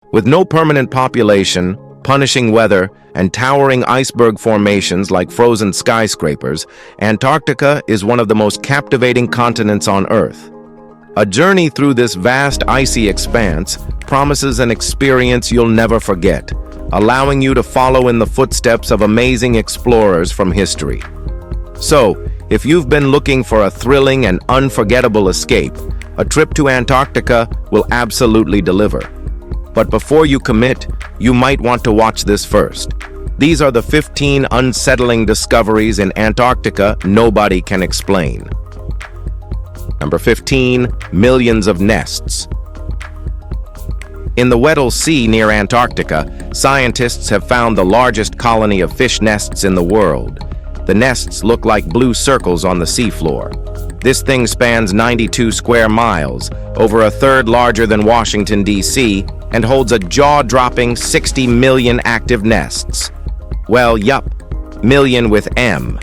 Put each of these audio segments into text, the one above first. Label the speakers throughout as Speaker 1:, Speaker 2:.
Speaker 1: With no permanent population, punishing weather, and towering iceberg formations like frozen skyscrapers, Antarctica is one of the most captivating continents on Earth. A journey through this vast icy expanse promises an experience you'll never forget, allowing you to follow in the footsteps of amazing explorers from history. So, if you've been looking for a thrilling and unforgettable escape, a trip to Antarctica will absolutely deliver. But before you commit, you might want to watch this first. These are the 15 unsettling discoveries in Antarctica nobody can explain. Number 15, millions of nests. In the Weddell Sea near Antarctica, scientists have found the largest colony of fish nests in the world. The nests look like blue circles on the seafloor. This thing spans 92 square miles, over a third larger than Washington, D.C., and holds a jaw-dropping 60 million active nests. Well, yup, million with M.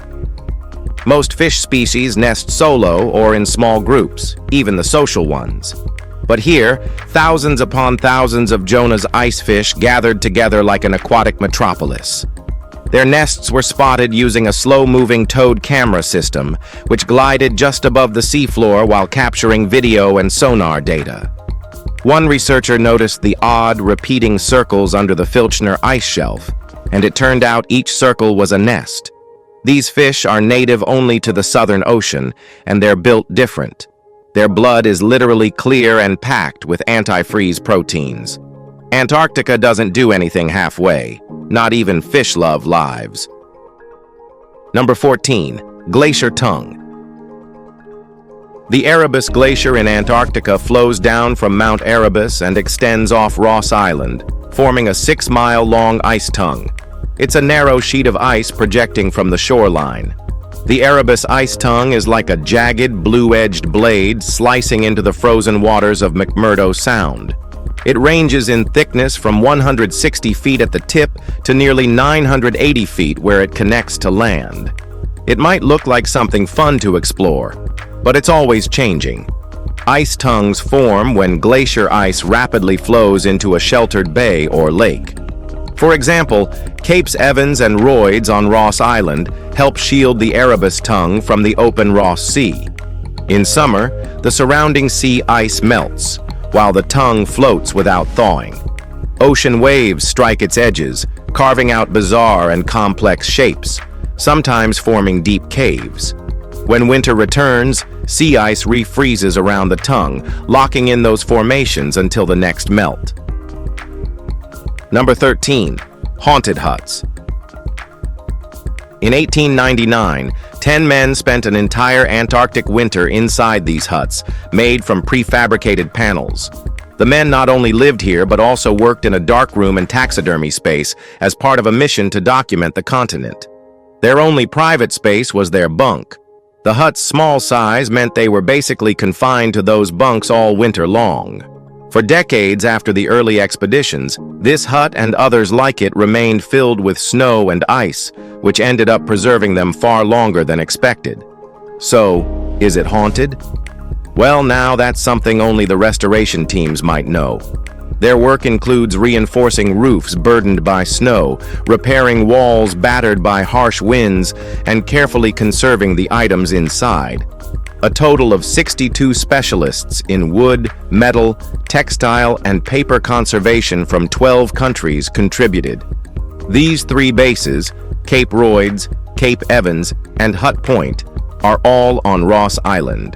Speaker 1: Most fish species nest solo or in small groups, even the social ones. But here, thousands upon thousands of Jonah's ice fish gathered together like an aquatic metropolis. Their nests were spotted using a slow-moving towed camera system, which glided just above the seafloor while capturing video and sonar data. One researcher noticed the odd, repeating circles under the Filchner ice shelf, and it turned out each circle was a nest. These fish are native only to the Southern Ocean, and they're built different. Their blood is literally clear and packed with antifreeze proteins. Antarctica doesn't do anything halfway. Not even fish love lives. Number 14, Glacier Tongue. The Erebus Glacier in Antarctica flows down from Mount Erebus and extends off Ross Island, forming a 6-mile-long ice tongue. It's a narrow sheet of ice projecting from the shoreline. The Erebus ice tongue is like a jagged, blue-edged blade slicing into the frozen waters of McMurdo Sound. It ranges in thickness from 160 feet at the tip to nearly 980 feet where it connects to land. It might look like something fun to explore, but it's always changing. Ice tongues form when glacier ice rapidly flows into a sheltered bay or lake. For example, Capes Evans and Royds on Ross Island help shield the Erebus tongue from the open Ross Sea. In summer, the surrounding sea ice melts, while the tongue floats without thawing. Ocean waves strike its edges, carving out bizarre and complex shapes, sometimes forming deep caves. When winter returns, sea ice refreezes around the tongue, locking in those formations until the next melt. Number 13, haunted huts. In 1899, 10 men spent an entire Antarctic winter inside these huts, made from prefabricated panels. The men not only lived here, but also worked in a darkroom and taxidermy space as part of a mission to document the continent. Their only private space was their bunk. The hut's small size meant they were basically confined to those bunks all winter long. For decades after the early expeditions, this hut and others like it remained filled with snow and ice, which ended up preserving them far longer than expected. So, is it haunted? Well, now that's something only the restoration teams might know. Their work includes reinforcing roofs burdened by snow, repairing walls battered by harsh winds, and carefully conserving the items inside. A total of 62 specialists in wood, metal, textile, and paper conservation from 12 countries contributed. These 3 bases, Cape Royds, Cape Evans, and Hut Point, are all on Ross Island.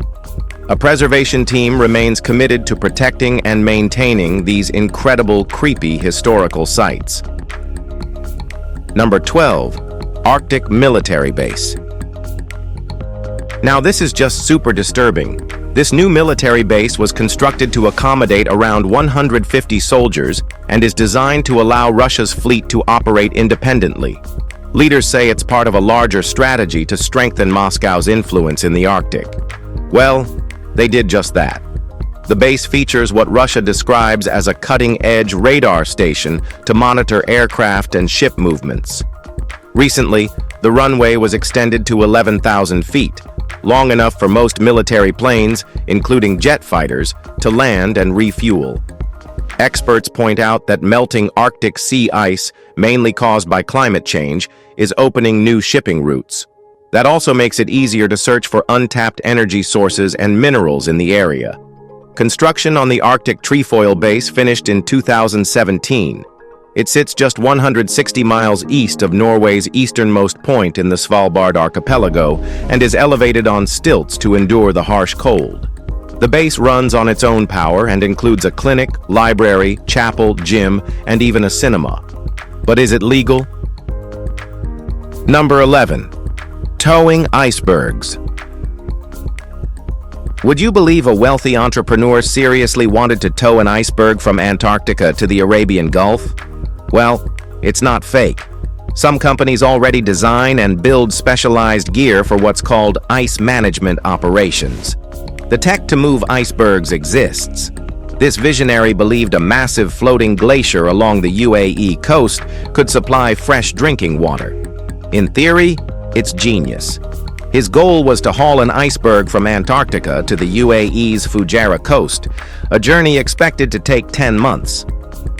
Speaker 1: A preservation team remains committed to protecting and maintaining these incredible, creepy historical sites. Number 12, Arctic Military Base. Now this is just super disturbing. This new military base was constructed to accommodate around 150 soldiers and is designed to allow Russia's fleet to operate independently. Leaders say it's part of a larger strategy to strengthen Moscow's influence in the Arctic. Well, they did just that. The base features what Russia describes as a cutting-edge radar station to monitor aircraft and ship movements. Recently, the runway was extended to 11,000 feet, long enough for most military planes, including jet fighters, to land and refuel. Experts point out that melting Arctic sea ice, mainly caused by climate change, is opening new shipping routes. That also makes it easier to search for untapped energy sources and minerals in the area. Construction on the Arctic trefoil base finished in 2017. It sits just 160 miles east of Norway's easternmost point in the Svalbard archipelago and is elevated on stilts to endure the harsh cold. The base runs on its own power and includes a clinic, library, chapel, gym, and even a cinema. But is it legal? Number 11. Towing icebergs. Would you believe a wealthy entrepreneur seriously wanted to tow an iceberg from Antarctica to the Arabian Gulf? Well, it's not fake. Some companies already design and build specialized gear for what's called ice management operations. The tech to move icebergs exists. This visionary believed a massive floating glacier along the UAE coast could supply fresh drinking water. In theory, it's genius. His goal was to haul an iceberg from Antarctica to the UAE's Fujairah coast, a journey expected to take 10 months.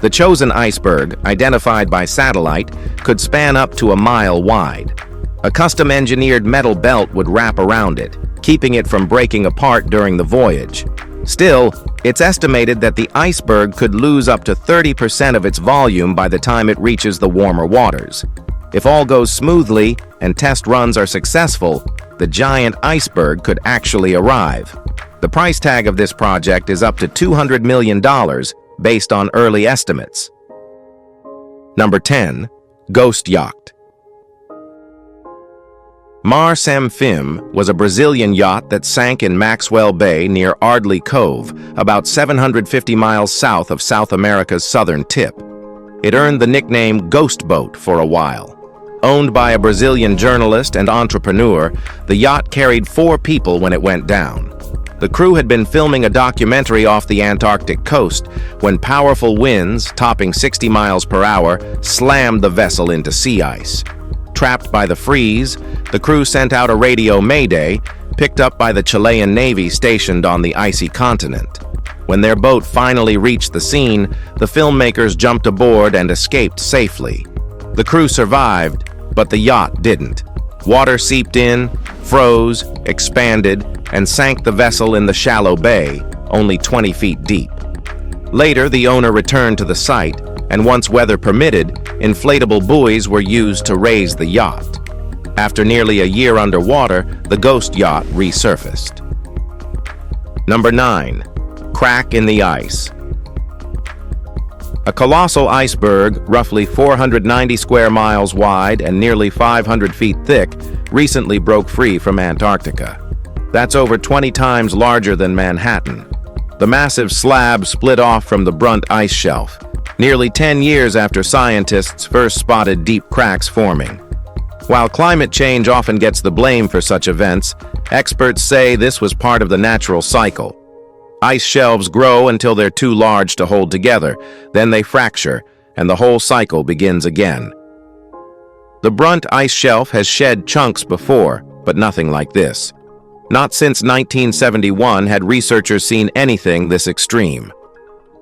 Speaker 1: The chosen iceberg, identified by satellite, could span up to a mile wide. A custom-engineered metal belt would wrap around it, keeping it from breaking apart during the voyage. Still, it's estimated that the iceberg could lose up to 30% of its volume by the time it reaches the warmer waters. If all goes smoothly and test runs are successful, the giant iceberg could actually arrive. The price tag of this project is up to $200 million based on early estimates. Number 10. Ghost Yacht. Mar Sem Fim was a Brazilian yacht that sank in Maxwell Bay near Ardley Cove, about 750 miles south of South America's southern tip. It earned the nickname Ghost Boat for a while. Owned by a Brazilian journalist and entrepreneur, the yacht carried 4 people when it went down. The crew had been filming a documentary off the Antarctic coast when powerful winds, topping 60 miles per hour, slammed the vessel into sea ice. Trapped by the freeze, the crew sent out a radio mayday, picked up by the Chilean Navy stationed on the icy continent. When their boat finally reached the scene, the filmmakers jumped aboard and escaped safely. The crew survived, but the yacht didn't. Water seeped in, froze, expanded, and sank the vessel in the shallow bay, only 20 feet deep. Later, the owner returned to the site, and once weather permitted, inflatable buoys were used to raise the yacht. After nearly a year underwater, the ghost yacht resurfaced. Number 9. Crack in the ice. A colossal iceberg, roughly 490 square miles wide and nearly 500 feet thick, recently broke free from Antarctica. That's over 20 times larger than Manhattan. The massive slab split off from the Brunt ice shelf, nearly 10 years after scientists first spotted deep cracks forming. While climate change often gets the blame for such events, experts say this was part of the natural cycle. Ice shelves grow until they're too large to hold together, then they fracture, and the whole cycle begins again. The Brunt ice shelf has shed chunks before, but nothing like this. Not since 1971 had researchers seen anything this extreme.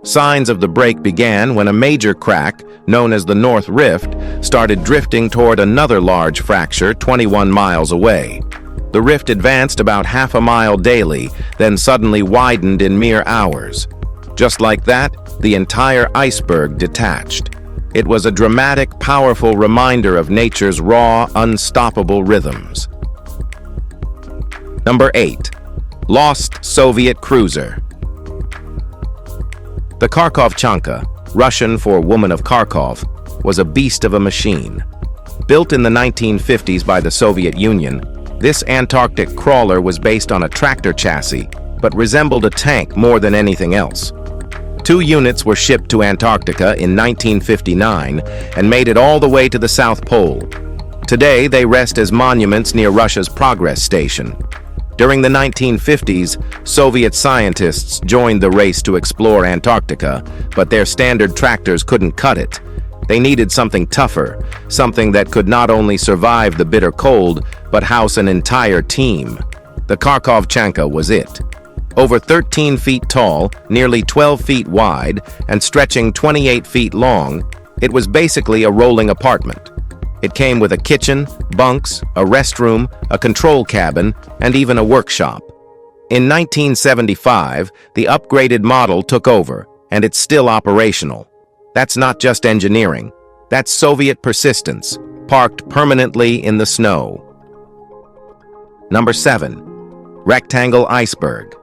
Speaker 1: Signs of the break began when a major crack, known as the North Rift, started drifting toward another large fracture 21 miles away. The rift advanced about half a mile daily, then suddenly widened in mere hours. Just like that, the entire iceberg detached. It was a dramatic, powerful reminder of nature's raw, unstoppable rhythms. Number 8. Lost Soviet Cruiser. The Kharkov-Chanka, Russian for Woman of Kharkov, was a beast of a machine. Built in the 1950s by the Soviet Union, this Antarctic crawler was based on a tractor chassis, but resembled a tank more than anything else. 2 units were shipped to Antarctica in 1959 and made it all the way to the South Pole. Today, they rest as monuments near Russia's Progress Station. During the 1950s, Soviet scientists joined the race to explore Antarctica, but their standard tractors couldn't cut it. They needed something tougher, something that could not only survive the bitter cold, but house an entire team. The Kharkov-Chanka was it. Over 13 feet tall, nearly 12 feet wide, and stretching 28 feet long, it was basically a rolling apartment. It came with a kitchen, bunks, a restroom, a control cabin, and even a workshop. In 1975, the upgraded model took over, and it's still operational. That's not just engineering. That's Soviet persistence, parked permanently in the snow. Number 7. Rectangle Iceberg.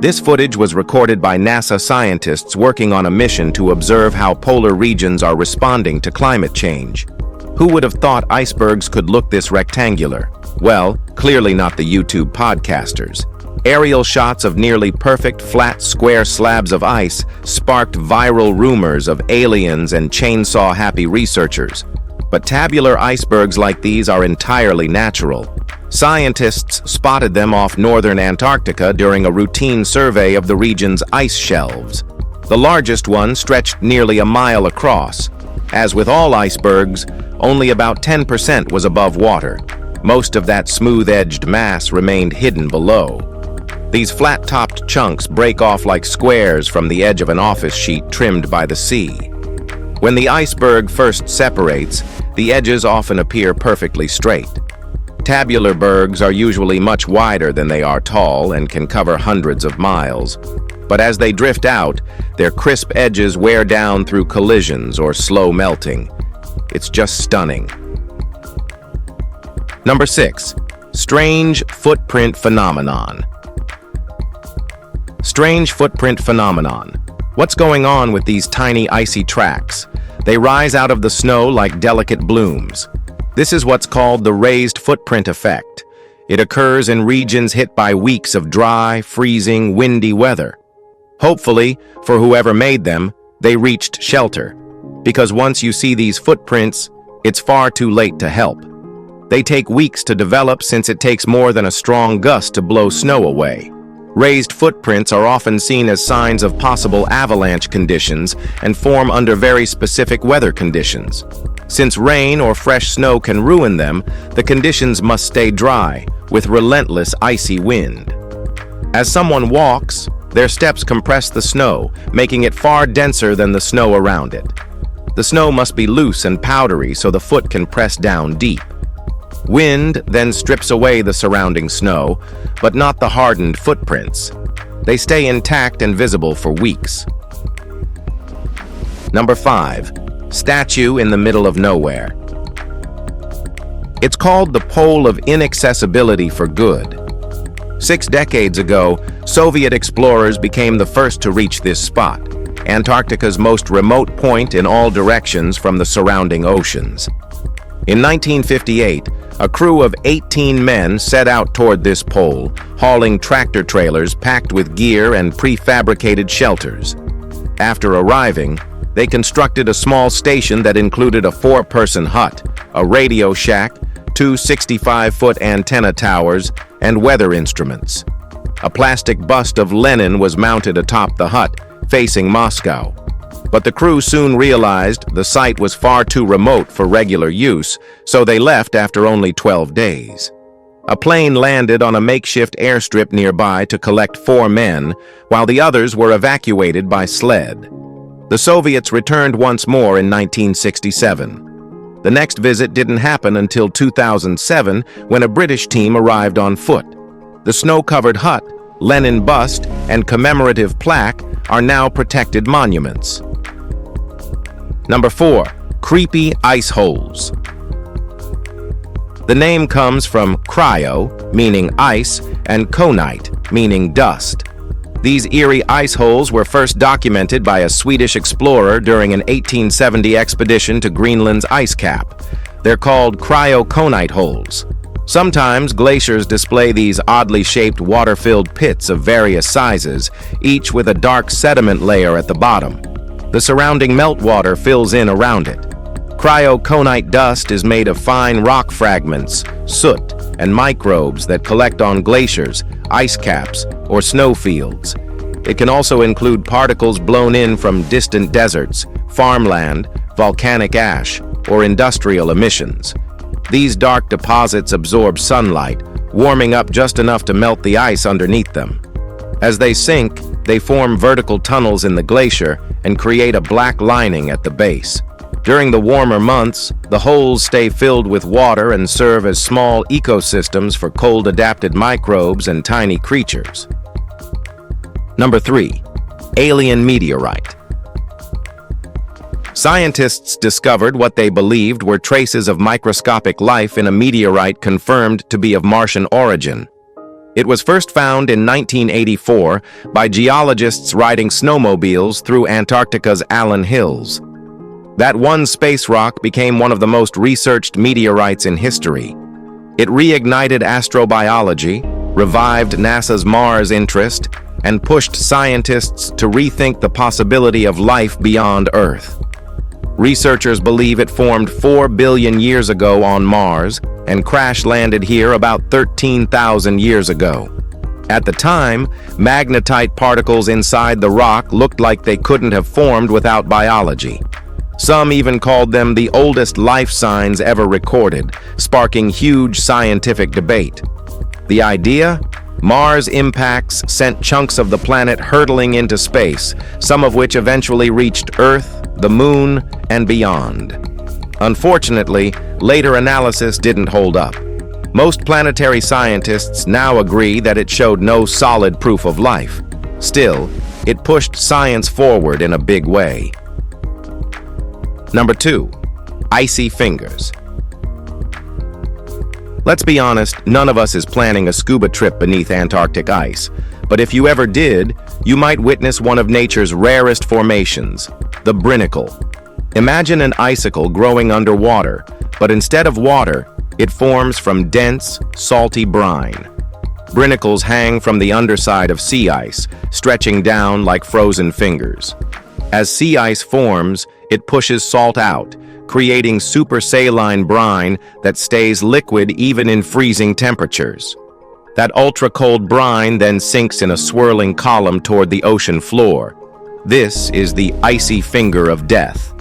Speaker 1: This footage was recorded by NASA scientists working on a mission to observe how polar regions are responding to climate change. Who would have thought icebergs could look this rectangular? Well, clearly not the YouTube podcasters. Aerial shots of nearly perfect flat square slabs of ice sparked viral rumors of aliens and chainsaw-happy researchers. But tabular icebergs like these are entirely natural. Scientists spotted them off northern Antarctica during a routine survey of the region's ice shelves. The largest one stretched nearly a mile across. As with all icebergs, only about 10% was above water. Most of that smooth-edged mass remained hidden below. These flat-topped chunks break off like squares from the edge of an office sheet trimmed by the sea. When the iceberg first separates, the edges often appear perfectly straight. Tabular bergs are usually much wider than they are tall and can cover hundreds of miles. But as they drift out, their crisp edges wear down through collisions or slow melting. It's just stunning. Number 6. Strange footprint phenomenon. Strange footprint phenomenon. What's going on with these tiny icy tracks? They rise out of the snow like delicate blooms. This is what's called the raised footprint effect. It occurs in regions hit by weeks of dry, freezing, windy weather. Hopefully, for whoever made them, they reached shelter. Because once you see these footprints, it's far too late to help. They take weeks to develop since it takes more than a strong gust to blow snow away. Raised footprints are often seen as signs of possible avalanche conditions and form under very specific weather conditions. Since rain or fresh snow can ruin them, the conditions must stay dry, with relentless icy wind. As someone walks, their steps compress the snow, making it far denser than the snow around it. The snow must be loose and powdery so the foot can press down deep. Wind then strips away the surrounding snow, but not the hardened footprints. They stay intact and visible for weeks. Number 5. Statue in the middle of nowhere. It's called the Pole of Inaccessibility for good. 6 decades ago, Soviet explorers became the first to reach this spot, Antarctica's most remote point in all directions from the surrounding oceans. In 1958, a crew of 18 men set out toward this pole, hauling tractor trailers packed with gear and prefabricated shelters. After arriving, they constructed a small station that included a 4-person hut, a radio shack, 2 65-foot antenna towers, and weather instruments. A plastic bust of Lenin was mounted atop the hut, facing Moscow. But the crew soon realized the site was far too remote for regular use, so they left after only 12 days. A plane landed on a makeshift airstrip nearby to collect 4 men, while the others were evacuated by sled. The Soviets returned once more in 1967. The next visit didn't happen until 2007, when a British team arrived on foot. The snow-covered hut, Lenin bust, and commemorative plaque are now protected monuments. Number 4. Creepy ice holes. The name comes from cryo, meaning ice, and konite, meaning dust. These eerie ice holes were first documented by a Swedish explorer during an 1870 expedition to Greenland's ice cap. They're called cryoconite holes. Sometimes glaciers display these oddly shaped water-filled pits of various sizes, each with a dark sediment layer at the bottom. The surrounding meltwater fills in around it. Cryoconite dust is made of fine rock fragments, soot, and microbes that collect on glaciers, ice caps, or snowfields. It can also include particles blown in from distant deserts, farmland, volcanic ash, or industrial emissions. These dark deposits absorb sunlight, warming up just enough to melt the ice underneath them. As they sink, they form vertical tunnels in the glacier and create a black lining at the base. During the warmer months, the holes stay filled with water and serve as small ecosystems for cold-adapted microbes and tiny creatures. Number 3. Alien meteorite. Scientists discovered what they believed were traces of microscopic life in a meteorite confirmed to be of Martian origin. It was first found in 1984 by geologists riding snowmobiles through Antarctica's Allen Hills. That one space rock became one of the most researched meteorites in history. It reignited astrobiology, revived NASA's Mars interest, and pushed scientists to rethink the possibility of life beyond Earth. Researchers believe it formed 4 billion years ago on Mars and crash-landed here about 13,000 years ago. At the time, magnetite particles inside the rock looked like they couldn't have formed without biology. Some even called them the oldest life signs ever recorded, sparking huge scientific debate. The idea? Mars impacts sent chunks of the planet hurtling into space, some of which eventually reached Earth, the Moon, and beyond. Unfortunately, later analysis didn't hold up. Most planetary scientists now agree that it showed no solid proof of life. Still, it pushed science forward in a big way. Number 2. Icy Fingers. Let's be honest, none of us is planning a scuba trip beneath Antarctic ice, but if you ever did, you might witness one of nature's rarest formations, the brinnicle. Imagine an icicle growing underwater, but instead of water, it forms from dense, salty brine. Brinicles hang from the underside of sea ice, stretching down like frozen fingers. As sea ice forms, it pushes salt out, creating supersaline brine that stays liquid even in freezing temperatures. That ultra-cold brine then sinks in a swirling column toward the ocean floor. This is the icy finger of death.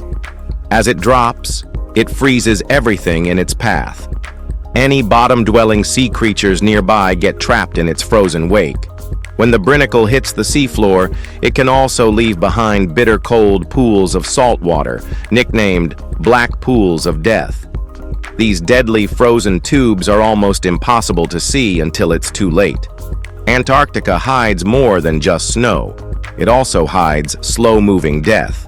Speaker 1: As it drops, it freezes everything in its path. Any bottom-dwelling sea creatures nearby get trapped in its frozen wake. When the brinnicle hits the seafloor, it can also leave behind bitter cold pools of salt water, nicknamed black pools of death. These deadly frozen tubes are almost impossible to see until it's too late. Antarctica hides more than just snow. It also hides slow-moving death.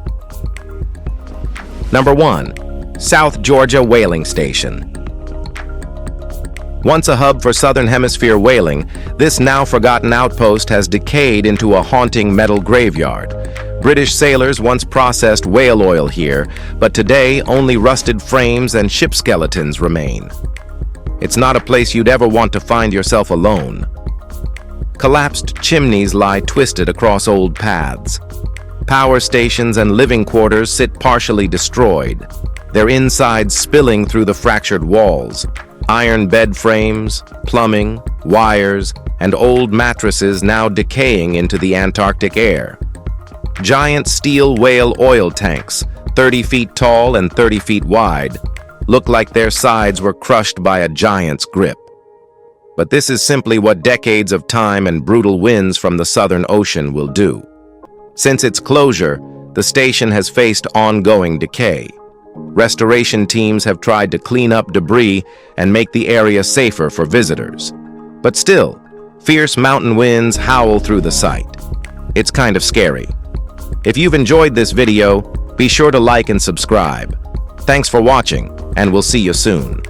Speaker 1: Number 1. South Georgia Whaling Station. Once a hub for Southern Hemisphere whaling, this now-forgotten outpost has decayed into a haunting metal graveyard. British sailors once processed whale oil here, but today only rusted frames and ship skeletons remain. It's not a place you'd ever want to find yourself alone. Collapsed chimneys lie twisted across old paths. Power stations and living quarters sit partially destroyed, their insides spilling through the fractured walls. Iron bed frames, plumbing, wires, and old mattresses now decaying into the Antarctic air. Giant steel whale oil tanks, 30 feet tall and 30 feet wide, look like their sides were crushed by a giant's grip. But this is simply what decades of time and brutal winds from the Southern Ocean will do. Since its closure, the station has faced ongoing decay. Restoration teams have tried to clean up debris and make the area safer for visitors. But still, fierce mountain winds howl through the site. It's kind of scary. If you've enjoyed this video, be sure to like and subscribe. Thanks for watching, and we'll see you soon.